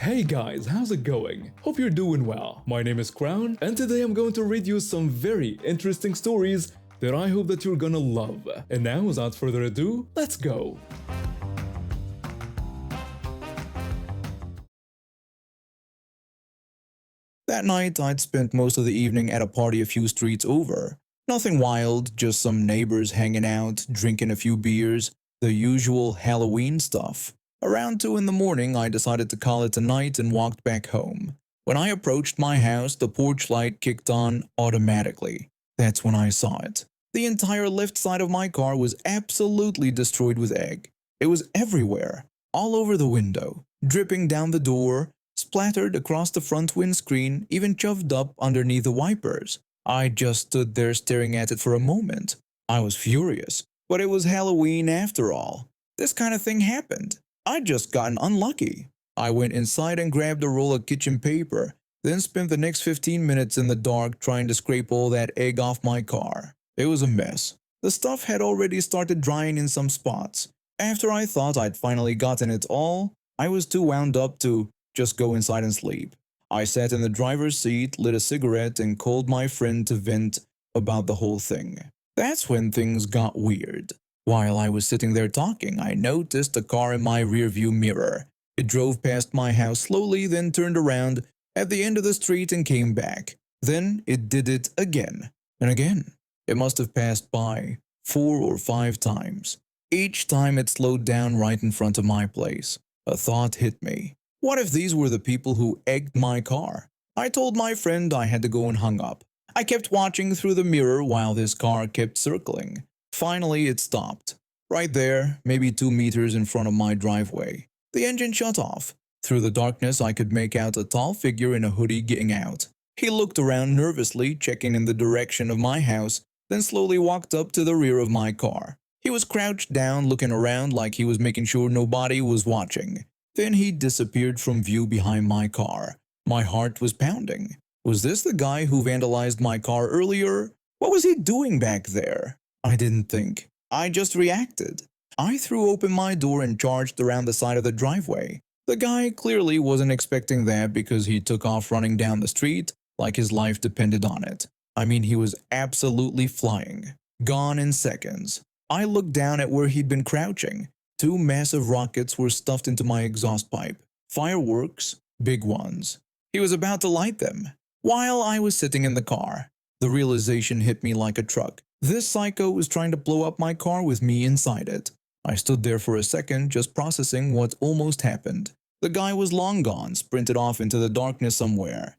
Hey guys, how's it going? Hope you're doing well. My name is Crown, and today I'm going to read you some very interesting stories that I hope that you're gonna love. And now, without further ado, let's go! That night, I'd spent most of the evening at a party a few streets over. Nothing wild, just some neighbors hanging out, drinking a few beers, the usual Halloween stuff. Around 2 in the morning, I decided to call it a night and walked back home. When I approached my house, the porch light kicked on automatically. That's when I saw it. The entire left side of my car was absolutely destroyed with egg. It was everywhere, all over the window, dripping down the door, splattered across the front windscreen, even shoved up underneath the wipers. I just stood there staring at it for a moment. I was furious, but it was Halloween after all. This kind of thing happened. I'd just gotten unlucky. I went inside and grabbed a roll of kitchen paper, then spent the next 15 minutes in the dark trying to scrape all that egg off my car. It was a mess. The stuff had already started drying in some spots. After I thought I'd finally gotten it all, I was too wound up to just go inside and sleep. I sat in the driver's seat, lit a cigarette, and called my friend to vent about the whole thing. That's when things got weird. While I was sitting there talking, I noticed a car in my rearview mirror. It drove past my house slowly, then turned around at the end of the street and came back. Then it did it again and again. It must have passed by 4 or 5 times. Each time it slowed down right in front of my place. A thought hit me. What if these were the people who egged my car? I told my friend I had to go and hung up. I kept watching through the mirror while this car kept circling. Finally, it stopped. Right there, maybe 2 meters in front of my driveway. The engine shut off. Through the darkness, I could make out a tall figure in a hoodie getting out. He looked around nervously, checking in the direction of my house, then slowly walked up to the rear of my car. He was crouched down, looking around like he was making sure nobody was watching. Then he disappeared from view behind my car. My heart was pounding. Was this the guy who vandalized my car earlier? What was he doing back there? I didn't think. I just reacted. I threw open my door and charged around the side of the driveway. The guy clearly wasn't expecting that because he took off running down the street like his life depended on it. I mean, he was absolutely flying. Gone in seconds. I looked down at where he'd been crouching. 2 massive rockets were stuffed into my exhaust pipe. Fireworks, big ones. He was about to light them. While I was sitting in the car, the realization hit me like a truck. This psycho was trying to blow up my car with me inside it. I stood there for a second, just processing what almost happened. The guy was long gone, sprinted off into the darkness somewhere.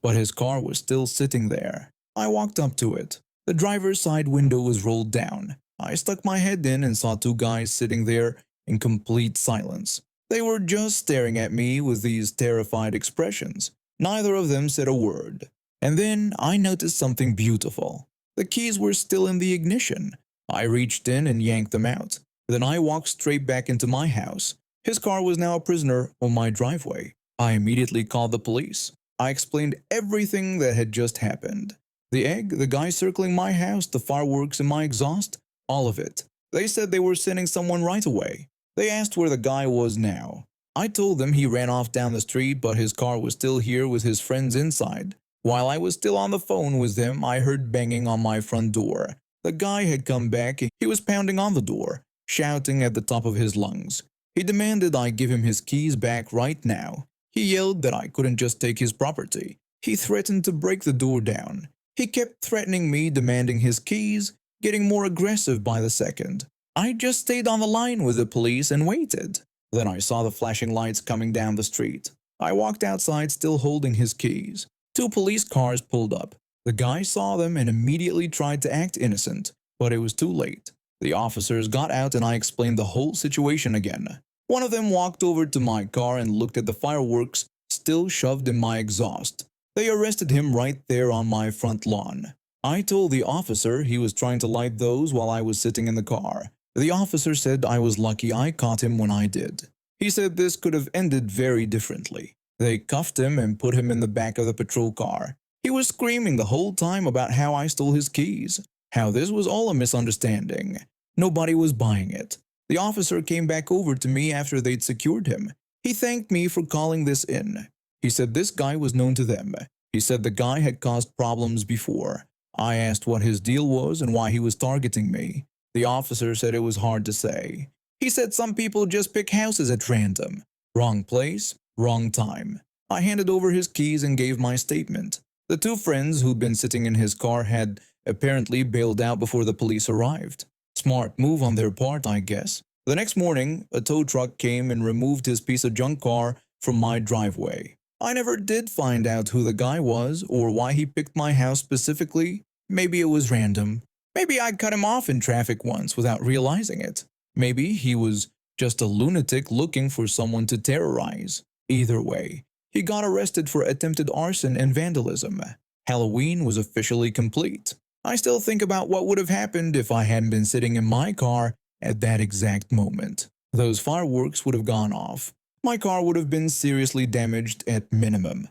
But his car was still sitting there. I walked up to it. The driver's side window was rolled down. I stuck my head in and saw 2 guys sitting there in complete silence. They were just staring at me with these terrified expressions. Neither of them said a word. And then I noticed something beautiful. The keys were still in the ignition. I reached in and yanked them out. Then I walked straight back into my house. His car was now a prisoner on my driveway. I immediately called the police. I explained everything that had just happened. The egg, the guy circling my house, the fireworks in my exhaust. All of it. They said they were sending someone right away. They asked where the guy was now. I told them he ran off down the street, but his car was still here with his friends inside. While I was still on the phone with them, I heard banging on my front door. The guy had come back. He was pounding on the door, shouting at the top of his lungs. He demanded I give him his keys back right now. He yelled that I couldn't just take his property. He threatened to break the door down. He kept threatening me, demanding his keys, getting more aggressive by the second. I just stayed on the line with the police and waited. Then I saw the flashing lights coming down the street. I walked outside still holding his keys. 2 police cars pulled up. The guy saw them and immediately tried to act innocent, but it was too late. The officers got out and I explained the whole situation again. One of them walked over to my car and looked at the fireworks still shoved in my exhaust. They arrested him right there on my front lawn. I told the officer he was trying to light those while I was sitting in the car. The officer said I was lucky I caught him when I did. He said this could have ended very differently. They cuffed him and put him in the back of the patrol car. He was screaming the whole time about how I stole his keys, how this was all a misunderstanding. Nobody was buying it. The officer came back over to me after they'd secured him. He thanked me for calling this in. He said this guy was known to them. He said the guy had caused problems before. I asked what his deal was and why he was targeting me. The officer said it was hard to say. He said some people just pick houses at random. Wrong place, wrong time. I handed over his keys and gave my statement. The two friends who'd been sitting in his car had apparently bailed out before the police arrived. Smart move on their part, I guess. The next morning, a tow truck came and removed his piece of junk car from my driveway. I never did find out who the guy was or why he picked my house specifically. Maybe it was random. Maybe I cut him off in traffic once without realizing it. Maybe he was just a lunatic looking for someone to terrorize. Either way, he got arrested for attempted arson and vandalism. Halloween was officially complete. I still think about what would have happened if I hadn't been sitting in my car at that exact moment. Those fireworks would have gone off. My car would have been seriously damaged at minimum.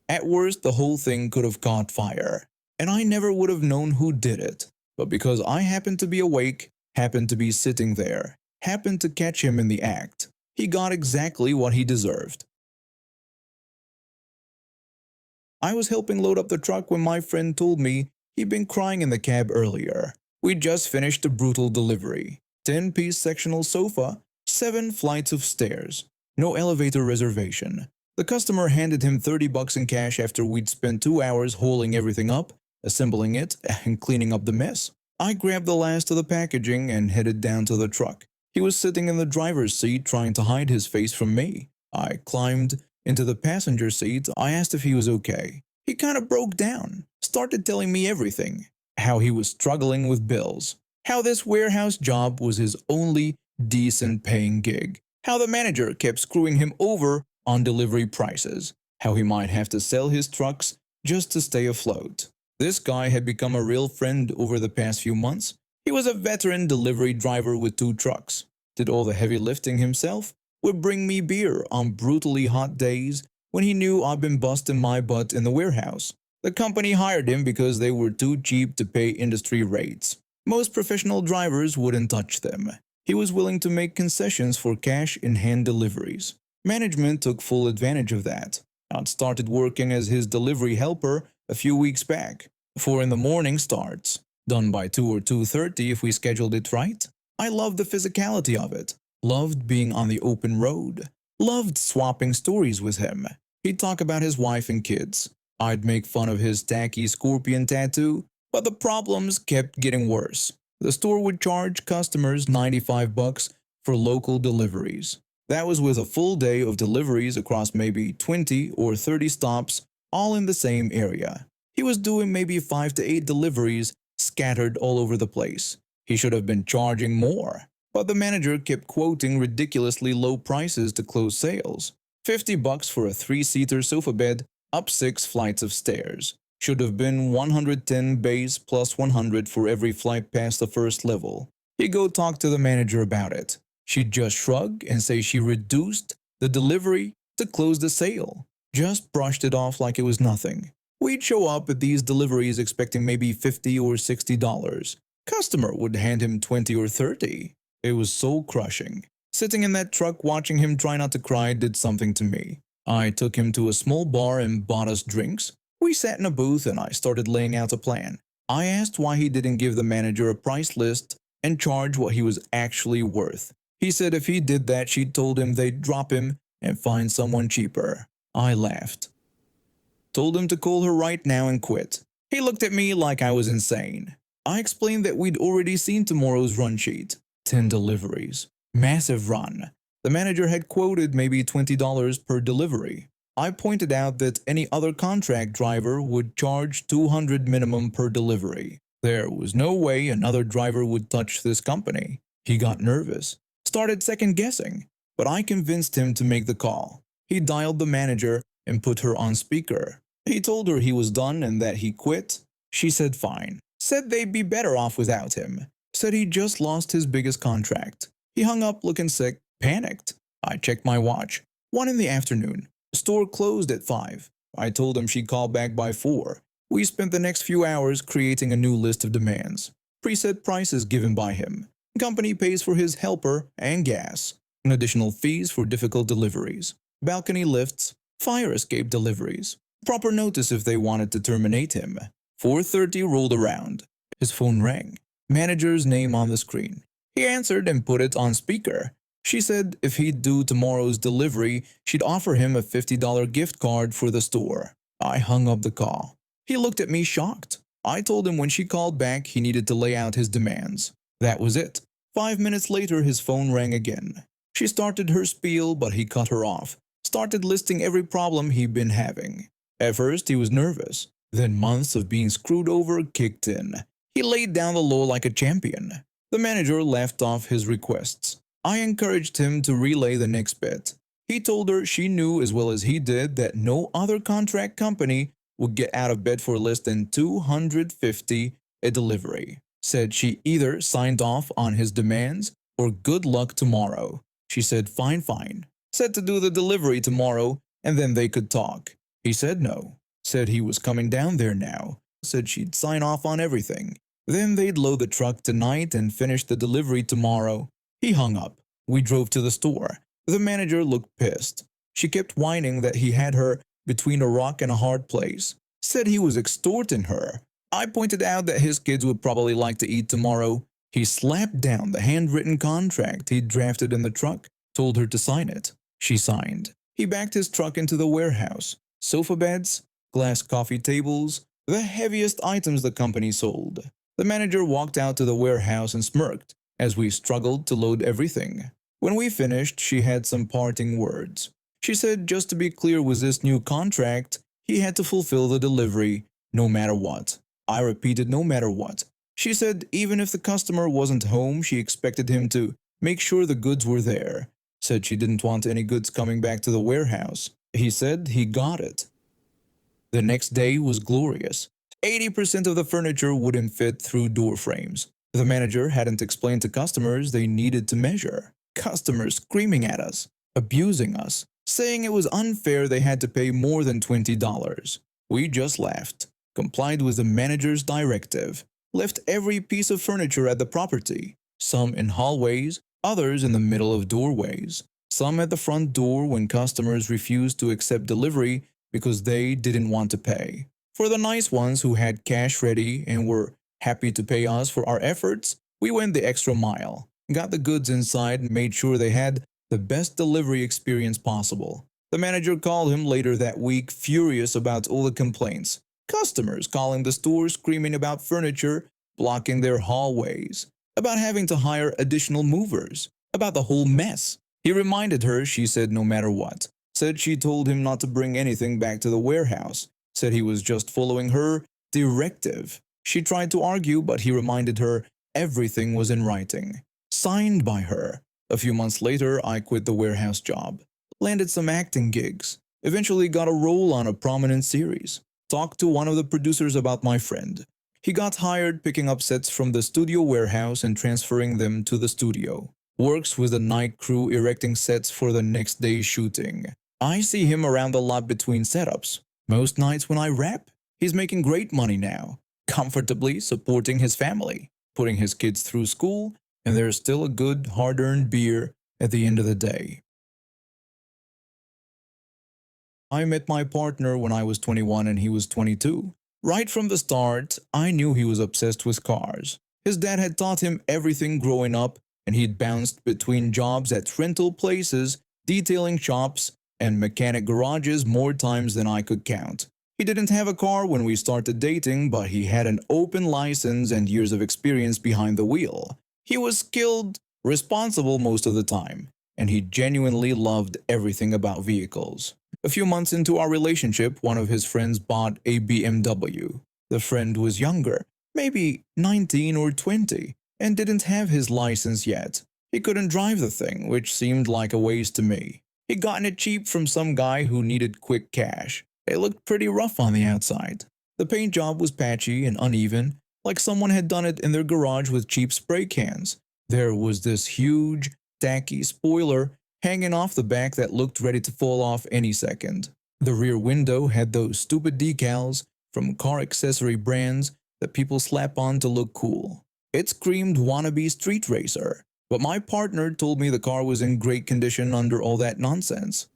At worst, the whole thing could have caught fire, and I never would have known who did it. But because I happened to be awake, happened to be sitting there, happened to catch him in the act, he got exactly what he deserved. I was helping load up the truck when my friend told me he'd been crying in the cab earlier. We just finished a brutal delivery. 10-piece sectional sofa, 7 flights of stairs, no elevator reservation. The customer handed him $30 in cash after we'd spent 2 hours hauling everything up, assembling it, and cleaning up the mess. I grabbed the last of the packaging and headed down to the truck. He was sitting in the driver's seat trying to hide his face from me. I climbed into the passenger seat. I asked if he was okay. He kind of broke down, started telling me everything. How he was struggling with bills. How this warehouse job was his only decent paying gig. How the manager kept screwing him over on delivery prices. How he might have to sell his trucks just to stay afloat. This guy had become a real friend over the past few months. He was a veteran delivery driver with 2 trucks. Did all the heavy lifting himself. Would bring me beer on brutally hot days when he knew I'd been busting my butt in the warehouse. The company hired him because they were too cheap to pay industry rates. Most professional drivers wouldn't touch them. He was willing to make concessions for cash-in-hand deliveries. Management took full advantage of that. I'd started working as his delivery helper a few weeks back. 4 in the morning starts, done by 2 or 2:30 if we scheduled it right. I loved the physicality of it. Loved being on the open road. Loved swapping stories with him. He'd talk about his wife and kids. I'd make fun of his tacky scorpion tattoo, but the problems kept getting worse. The store would charge customers $95 for local deliveries. That was with a full day of deliveries across maybe 20 or 30 stops, all in the same area. He was doing maybe 5 to 8 deliveries scattered all over the place. He should have been charging more, but the manager kept quoting ridiculously low prices to close sales. $50 for a 3-seater sofa bed, up 6 flights of stairs. Should have been 110 base plus 100 for every flight past the first level. He'd go talk to the manager about it. She'd just shrug and say she reduced the delivery to close the sale. Just brushed it off like it was nothing. We'd show up at these deliveries expecting maybe $50 or $60. Customer would hand him $20 or $30. It was soul crushing. Sitting in that truck watching him try not to cry did something to me. I took him to a small bar and bought us drinks. We sat in a booth and I started laying out a plan. I asked why he didn't give the manager a price list and charge what he was actually worth. He said if he did that, she told him they'd drop him and find someone cheaper. I laughed. Told him to call her right now and quit. He looked at me like I was insane. I explained that we'd already seen tomorrow's run sheet. 10 deliveries. Massive run. The manager had quoted maybe $20 per delivery. I pointed out that any other contract driver would charge $200 minimum per delivery. There was no way another driver would touch this company. He got nervous, started second-guessing, but I convinced him to make the call. He dialed the manager and put her on speaker. He told her he was done and that he quit. She said fine. Said they'd be better off without him. Said he just lost his biggest contract. He hung up looking sick, panicked. I checked my watch. 1 in the afternoon. The store closed at 5. I told him she'd call back by 4. We spent the next few hours creating a new list of demands. Preset prices given by him. Company pays for his helper and gas. and additional fees for difficult deliveries, balcony lifts, fire escape deliveries, proper notice if they wanted to terminate him. 4:30 rolled around. His phone rang. Manager's name on the screen. He answered and put it on speaker. She said if he'd do tomorrow's delivery, she'd offer him a $50 gift card for the store. I hung up the call. He looked at me shocked. I told him when she called back he needed to lay out his demands. That was it. 5 minutes later his phone rang again. She started her spiel, but he cut her off. Started listing every problem he'd been having. At first he was nervous. Then months of being screwed over kicked in. He laid down the law like a champion. The manager laughed off his requests. I encouraged him to relay the next bit. He told her she knew as well as he did that no other contract company would get out of bed for less than $250 a delivery. Said she either signed off on his demands or good luck tomorrow. She said fine, fine. Said to do the delivery tomorrow and then they could talk. He said no. Said he was coming down there now. Said she'd sign off on everything. Then they'd load the truck tonight and finish the delivery tomorrow. He hung up. We drove to the store. The manager looked pissed. She kept whining that he had her between a rock and a hard place. Said he was extorting her. I pointed out that his kids would probably like to eat tomorrow. He slapped down the handwritten contract he'd drafted in the truck, told her to sign it. She signed. He backed his truck into the warehouse. Sofa beds, glass coffee tables, the heaviest items the company sold. The manager walked out to the warehouse and smirked as we struggled to load everything. When we finished, she had some parting words. She said just to be clear with this new contract, he had to fulfill the delivery no matter what. I repeated no matter what. She said even if the customer wasn't home, she expected him to make sure the goods were there. Said she didn't want any goods coming back to the warehouse. He said he got it. The next day was glorious. 80% of the furniture wouldn't fit through door frames. The manager hadn't explained to customers they needed to measure. Customers screaming at us, abusing us, saying it was unfair they had to pay more than $20. We just laughed, complied with the manager's directive, left every piece of furniture at the property, some in hallways, others in the middle of doorways, some at the front door when customers refused to accept delivery because they didn't want to pay. For the nice ones who had cash ready and were happy to pay us for our efforts, we went the extra mile, got the goods inside and made sure they had the best delivery experience possible. The manager called him later that week, furious about all the complaints. Customers calling the store screaming about furniture blocking their hallways, about having to hire additional movers, about the whole mess. He reminded her she said no matter what. Said she told him not to bring anything back to the warehouse. Said he was just following her directive. She tried to argue, but he reminded her everything was in writing, signed by her. A few months later, I quit the warehouse job, landed some acting gigs, eventually got a role on a prominent series, talked to one of the producers about my friend. He got hired picking up sets from the studio warehouse and transferring them to the studio. Works with the night crew erecting sets for the next day's shooting. I see him around the lot between setups. Most nights when I rap, he's making great money now, comfortably supporting his family, putting his kids through school, and there's still a good hard-earned beer at the end of the day. I met my partner when I was 21 and he was 22. Right from the start, I knew he was obsessed with cars. His dad had taught him everything growing up, and he'd bounced between jobs at rental places, detailing shops, and mechanic garages more times than I could count. He didn't have a car when we started dating, but he had an open license and years of experience behind the wheel. He was skilled, responsible most of the time, and he genuinely loved everything about vehicles. A few months into our relationship, one of his friends bought a BMW. The friend was younger, maybe 19 or 20, and didn't have his license yet. He couldn't drive the thing, which seemed like a waste to me. He'd gotten it cheap from some guy who needed quick cash. It looked pretty rough on the outside. The paint job was patchy and uneven, like someone had done it in their garage with cheap spray cans. There was this huge, tacky spoiler hanging off the back that looked ready to fall off any second. The rear window had those stupid decals from car accessory brands that people slap on to look cool. It screamed wannabe street racer. but my partner told me the car was in great condition under all that nonsense.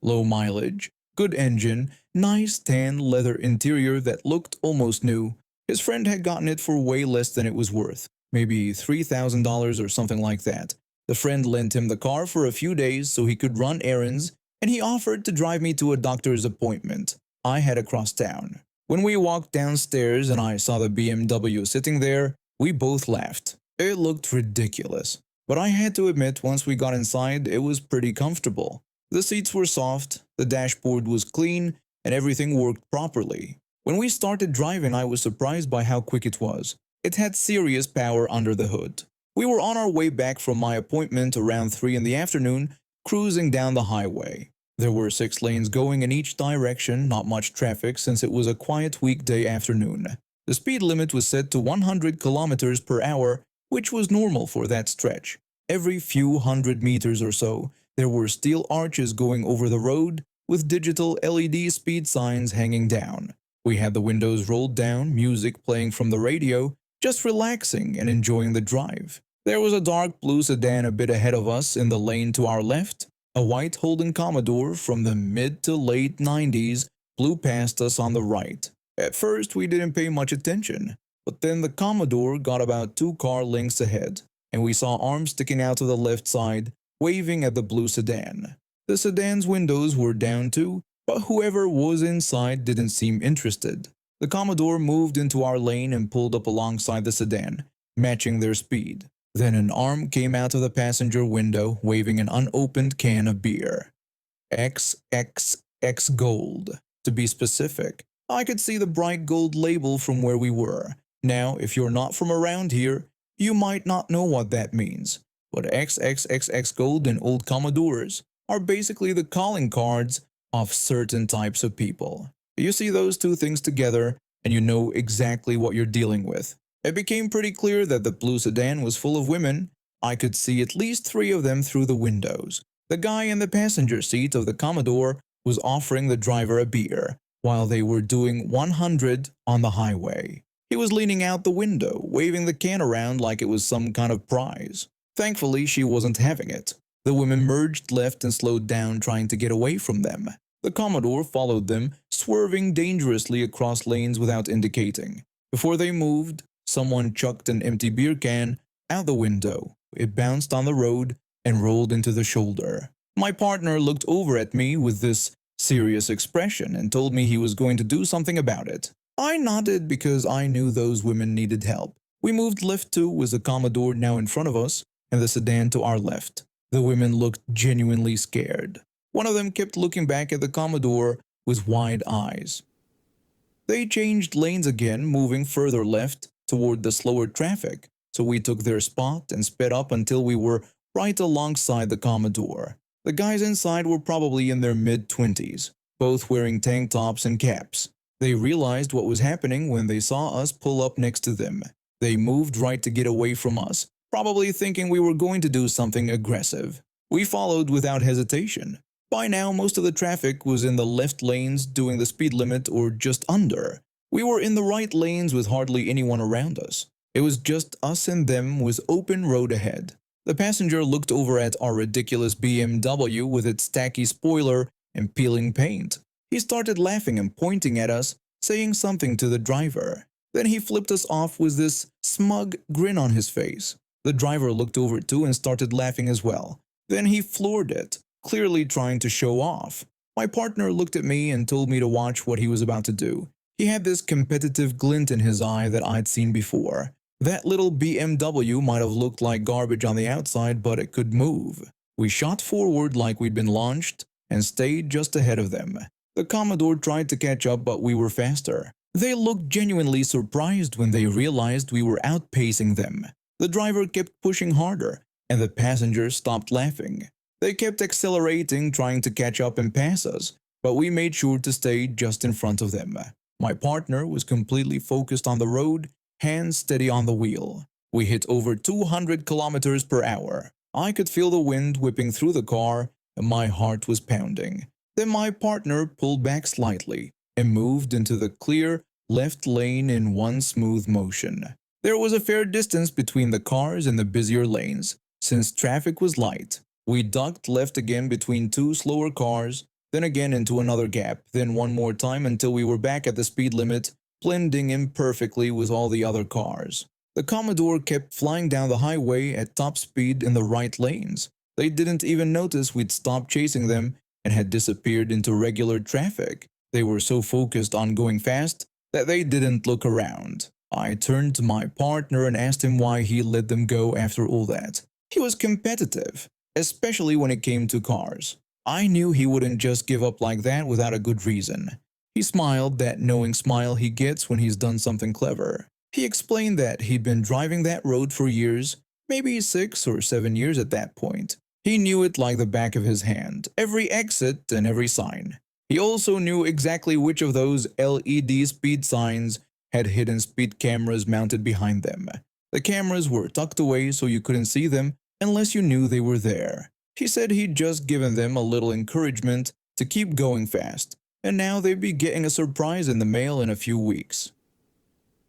Low mileage, good engine, nice tan leather interior that looked almost new. His friend had gotten it for way less than it was worth, maybe $3,000 or something like that. The friend lent him the car for a few days so he could run errands, and he offered to drive me to a doctor's appointment I had across town. When we walked downstairs and I saw the BMW sitting there, we both laughed. It looked ridiculous, but I had to admit once we got inside it was pretty comfortable. The seats were soft, the dashboard was clean, and everything worked properly. When we started driving, I was surprised by how quick it was. It had serious power under the hood. We were on our way back from my appointment around 3 in the afternoon, cruising down the highway. There were 6 lanes going in each direction, not much traffic since it was a quiet weekday afternoon. The speed limit was set to 100 kilometers per hour, which was normal for that stretch. Every few hundred meters or so, there were steel arches going over the road with digital LED speed signs hanging down. We had the windows rolled down, music playing from the radio, just relaxing and enjoying the drive. There was a dark blue sedan a bit ahead of us in the lane to our left. A white Holden Commodore from the mid to late 90s blew past us on the right. At first we didn't pay much attention, but then the Commodore got about 2 car lengths ahead, and we saw arms sticking out to the left side, waving at the blue sedan. The sedan's windows were down too, but whoever was inside didn't seem interested. The Commodore moved into our lane and pulled up alongside the sedan, matching their speed. Then an arm came out of the passenger window, waving an unopened can of beer. XXX Gold, to be specific. I could see the bright gold label from where we were. Now, if you're not from around here, you might not know what that means. But XXXX Gold and old Commodores are basically the calling cards of certain types of people. You see those two things together, and you know exactly what you're dealing with. It became pretty clear that the blue sedan was full of women. I could see at least 3 of them through the windows. The guy in the passenger seat of the Commodore was offering the driver a beer, while they were doing 100 on the highway. He was leaning out the window, waving the can around like it was some kind of prize. Thankfully, she wasn't having it. The women merged left and slowed down, trying to get away from them. The Commodore followed them, swerving dangerously across lanes without indicating. Before they moved, someone chucked an empty beer can out the window. It bounced on the road and rolled into the shoulder. My partner looked over at me with this serious expression and told me he was going to do something about it. I nodded because I knew those women needed help. We moved left too, with the Commodore now in front of us and the sedan to our left. The women looked genuinely scared. One of them kept looking back at the Commodore with wide eyes. They changed lanes again, moving further left toward the slower traffic, so we took their spot and sped up until we were right alongside the Commodore. The guys inside were probably in their mid-20s, both wearing tank tops and caps. They realized what was happening when they saw us pull up next to them. They moved right to get away from us, probably thinking we were going to do something aggressive. We followed without hesitation. By now, most of the traffic was in the left lanes doing the speed limit or just under. We were in the right lanes with hardly anyone around us. It was just us and them with open road ahead. The passenger looked over at our ridiculous BMW with its tacky spoiler and peeling paint. He started laughing and pointing at us, saying something to the driver. Then he flipped us off with this smug grin on his face. The driver looked over too and started laughing as well. Then he floored it, clearly trying to show off. My partner looked at me and told me to watch what he was about to do. He had this competitive glint in his eye that I'd seen before. That little BMW might have looked like garbage on the outside, but it could move. We shot forward like we'd been launched and stayed just ahead of them. The Commodore tried to catch up, but we were faster. They looked genuinely surprised when they realized we were outpacing them. The driver kept pushing harder, and the passengers stopped laughing. They kept accelerating, trying to catch up and pass us, but we made sure to stay just in front of them. My partner was completely focused on the road, hands steady on the wheel. We hit over 200 kilometers per hour. I could feel the wind whipping through the car, and my heart was pounding. Then my partner pulled back slightly and moved into the clear left lane in one smooth motion. There was a fair distance between the cars in the busier lanes, since traffic was light. We ducked left again between two slower cars, then again into another gap, then one more time until we were back at the speed limit, blending in perfectly with all the other cars. The Commodore kept flying down the highway at top speed in the right lanes. They didn't even notice we'd stopped chasing them and had disappeared into regular traffic. They were so focused on going fast that they didn't look around. I turned to my partner and asked him why he let them go after all that. He was competitive, especially when it came to cars. I knew he wouldn't just give up like that without a good reason. He smiled that knowing smile he gets when he's done something clever. He explained that he'd been driving that road for years, maybe 6 or 7 years at that point. He knew it like the back of his hand, every exit and every sign. He also knew exactly which of those LED speed signs had hidden speed cameras mounted behind them. The cameras were tucked away so you couldn't see them unless you knew they were there. He said he'd just given them a little encouragement to keep going fast, and now they'd be getting a surprise in the mail in a few weeks.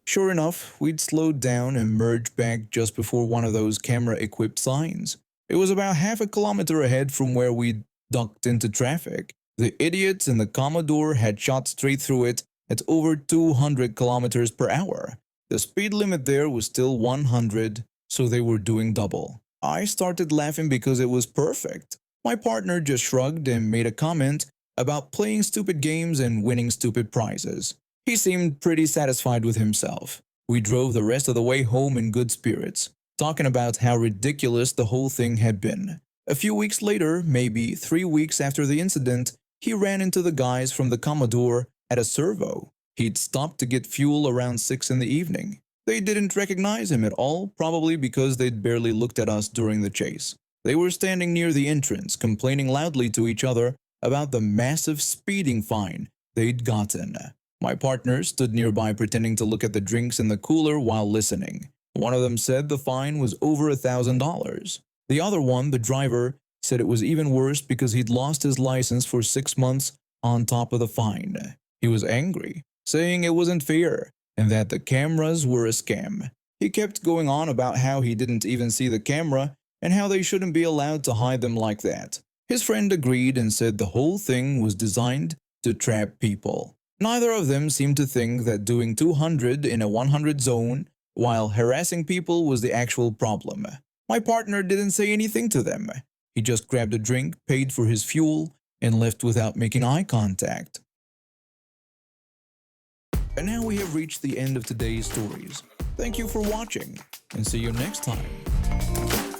Sure enough, we'd slowed down and merged back just before one of those camera-equipped signs. It was about half a kilometer ahead from where we'd ducked into traffic. The idiots in the Commodore had shot straight through it at over 200 kilometers per hour. The speed limit there was still 100, so they were doing double. I started laughing because it was perfect. My partner just shrugged and made a comment about playing stupid games and winning stupid prizes. He seemed pretty satisfied with himself. We drove the rest of the way home in good spirits, talking about how ridiculous the whole thing had been. A few weeks later, maybe 3 weeks after the incident, he ran into the guys from the Commodore at a servo. He'd stopped to get fuel around 6 in the evening. They didn't recognize him at all, probably because they'd barely looked at us during the chase. They were standing near the entrance, complaining loudly to each other about the massive speeding fine they'd gotten. My partner stood nearby pretending to look at the drinks in the cooler while listening. One of them said the fine was over $1,000. The other one, the driver, said it was even worse because he'd lost his license for 6 months on top of the fine. He was angry, saying it wasn't fair and that the cameras were a scam. He kept going on about how he didn't even see the camera and how they shouldn't be allowed to hide them like that. His friend agreed and said the whole thing was designed to trap people. Neither of them seemed to think that doing 200 in a 100 zone while harassing people was the actual problem. My partner didn't say anything to them. He just grabbed a drink, paid for his fuel, and left without making eye contact. And now we have reached the end of today's stories. Thank you for watching, and see you next time.